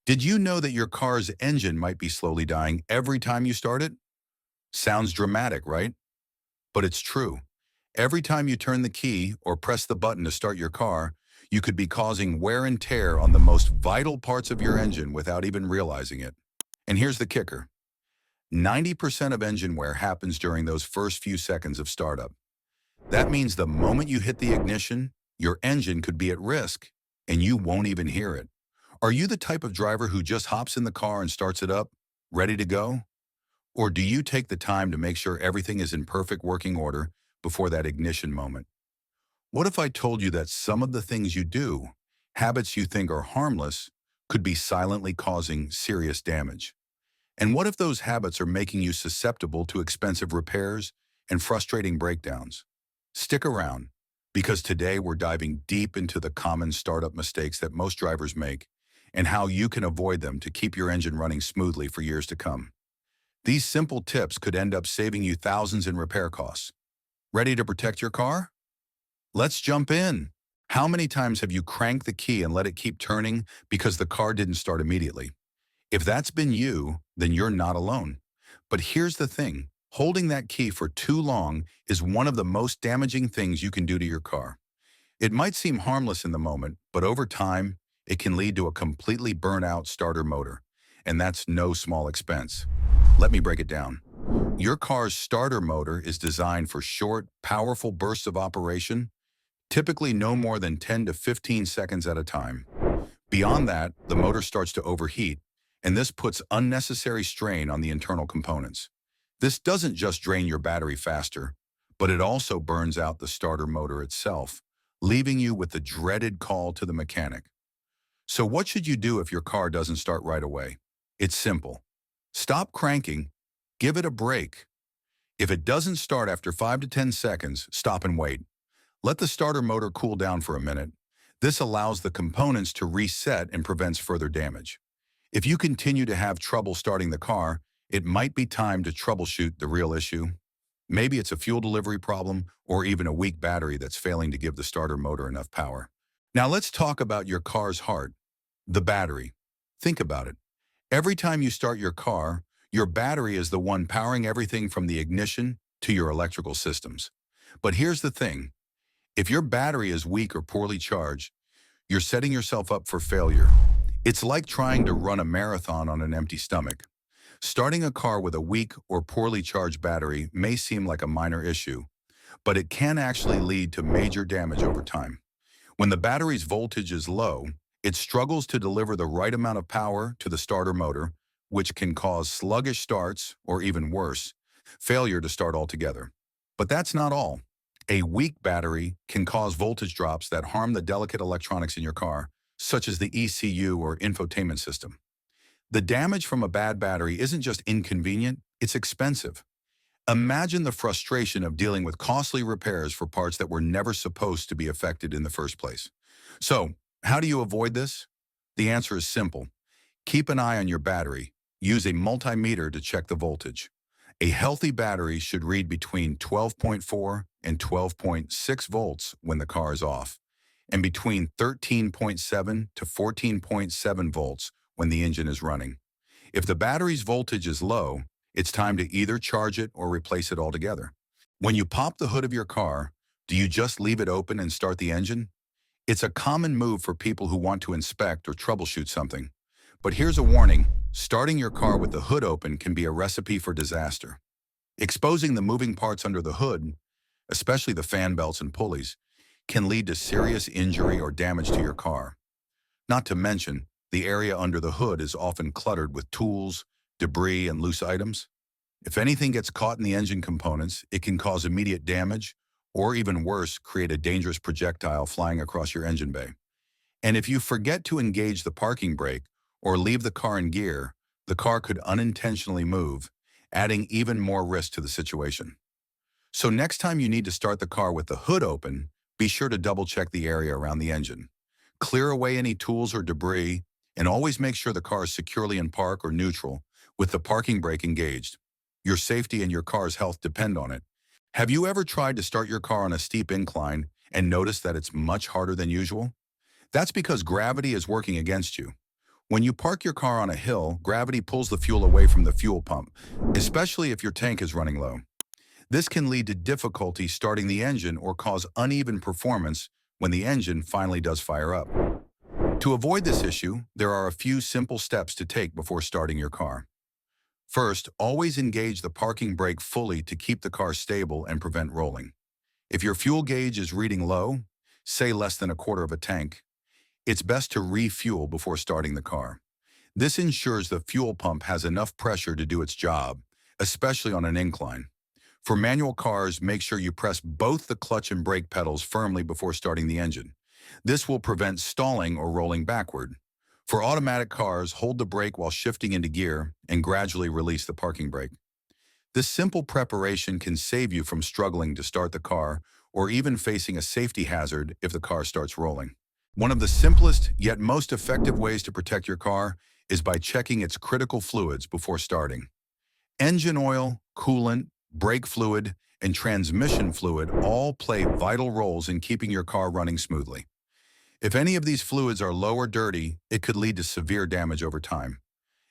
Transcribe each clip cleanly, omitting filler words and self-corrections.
Did you know that your car's engine might be slowly dying every time you start it? Sounds dramatic, right? But it's true. Every time you turn the key or press the button to start your car, you could be causing wear and tear on the most vital parts of your engine without even realizing it. And here's the kicker. 90% of engine wear happens during those first few seconds of startup. That means the moment you hit the ignition, your engine could be at risk, and you won't even hear it. Are you the type of driver who just hops in the car and starts it up, ready to go? Or do you take the time to make sure everything is in perfect working order before that ignition moment? What if I told you that some of the things you do, habits you think are harmless, could be silently causing serious damage? And what if those habits are making you susceptible to expensive repairs and frustrating breakdowns? Stick around, because today we're diving deep into the common startup mistakes that most drivers make and how you can avoid them to keep your engine running smoothly for years to come. These simple tips could end up saving you thousands in repair costs. Ready to protect your car? Let's jump in. How many times have you cranked the key and let it keep turning because the car didn't start immediately? If that's been you, then you're not alone. But here's the thing. Holding that key for too long is one of the most damaging things you can do to your car. It might seem harmless in the moment, but over time, it can lead to a completely burnt out starter motor. And that's no small expense. Let me break it down. Your car's starter motor is designed for short, powerful bursts of operation, typically no more than 10 to 15 seconds at a time. Beyond that, the motor starts to overheat, and this puts unnecessary strain on the internal components. This doesn't just drain your battery faster, but it also burns out the starter motor itself, leaving you with the dreaded call to the mechanic. So what should you do if your car doesn't start right away? It's simple. Stop cranking, give it a break. If it doesn't start after 5 to 10 seconds, stop and wait. Let the starter motor cool down for a minute. This allows the components to reset and prevents further damage. If you continue to have trouble starting the car, it might be time to troubleshoot the real issue. Maybe it's a fuel delivery problem or even a weak battery that's failing to give the starter motor enough power. Now let's talk about your car's heart, the battery. Think about it. Every time you start your car, your battery is the one powering everything from the ignition to your electrical systems. But here's the thing. If your battery is weak or poorly charged, you're setting yourself up for failure. It's like trying to run a marathon on an empty stomach. Starting a car with a weak or poorly charged battery may seem like a minor issue, but it can actually lead to major damage over time. When the battery's voltage is low, it struggles to deliver the right amount of power to the starter motor, which can cause sluggish starts or even worse, failure to start altogether. But that's not all. A weak battery can cause voltage drops that harm the delicate electronics in your car, such as the ECU or infotainment system. The damage from a bad battery isn't just inconvenient, it's expensive. Imagine the frustration of dealing with costly repairs for parts that were never supposed to be affected in the first place. So, how do you avoid this? The answer is simple. Keep an eye on your battery. Use a multimeter to check the voltage. A healthy battery should read between 12.4 and 12.6 volts when the car is off, and between 13.7 to 14.7 volts when the engine is running. If the battery's voltage is low, it's time to either charge it or replace it altogether. When you pop the hood of your car, do you just leave it open and start the engine? It's a common move for people who want to inspect or troubleshoot something. But here's a warning. Starting your car with the hood open can be a recipe for disaster. Exposing the moving parts under the hood, especially the fan belts and pulleys, can lead to serious injury or damage to your car. Not to mention, the area under the hood is often cluttered with tools, debris, and loose items. If anything gets caught in the engine components, it can cause immediate damage, or even worse, create a dangerous projectile flying across your engine bay. And if you forget to engage the parking brake or leave the car in gear, the car could unintentionally move, adding even more risk to the situation. So next time you need to start the car with the hood open, be sure to double-check the area around the engine. Clear away any tools or debris, and always make sure the car is securely in park or neutral with the parking brake engaged. Your safety and your car's health depend on it. Have you ever tried to start your car on a steep incline and noticed that it's much harder than usual? That's because gravity is working against you. When you park your car on a hill, gravity pulls the fuel away from the fuel pump, especially if your tank is running low. This can lead to difficulty starting the engine or cause uneven performance when the engine finally does fire up. To avoid this issue, there are a few simple steps to take before starting your car. First, always engage the parking brake fully to keep the car stable and prevent rolling. If your fuel gauge is reading low, say less than a quarter of a tank, it's best to refuel before starting the car. This ensures the fuel pump has enough pressure to do its job, especially on an incline. For manual cars, make sure you press both the clutch and brake pedals firmly before starting the engine. This will prevent stalling or rolling backward. For automatic cars, hold the brake while shifting into gear and gradually release the parking brake. This simple preparation can save you from struggling to start the car or even facing a safety hazard if the car starts rolling. One of the simplest yet most effective ways to protect your car is by checking its critical fluids before starting. Engine oil, coolant, brake fluid, and transmission fluid all play vital roles in keeping your car running smoothly. If any of these fluids are low or dirty, it could lead to severe damage over time.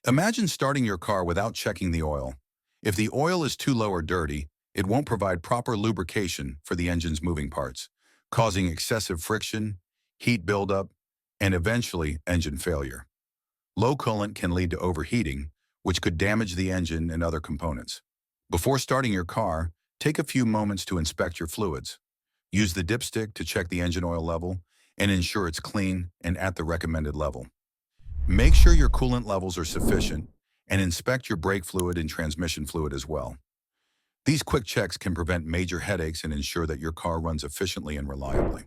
Imagine starting your car without checking the oil. If the oil is too low or dirty, it won't provide proper lubrication for the engine's moving parts, causing excessive friction, heat buildup, and eventually engine failure. Low coolant can lead to overheating, which could damage the engine and other components. Before starting your car, take a few moments to inspect your fluids. Use the dipstick to check the engine oil level and ensure it's clean and at the recommended level. Make sure your coolant levels are sufficient and inspect your brake fluid and transmission fluid as well. These quick checks can prevent major headaches and ensure that your car runs efficiently and reliably.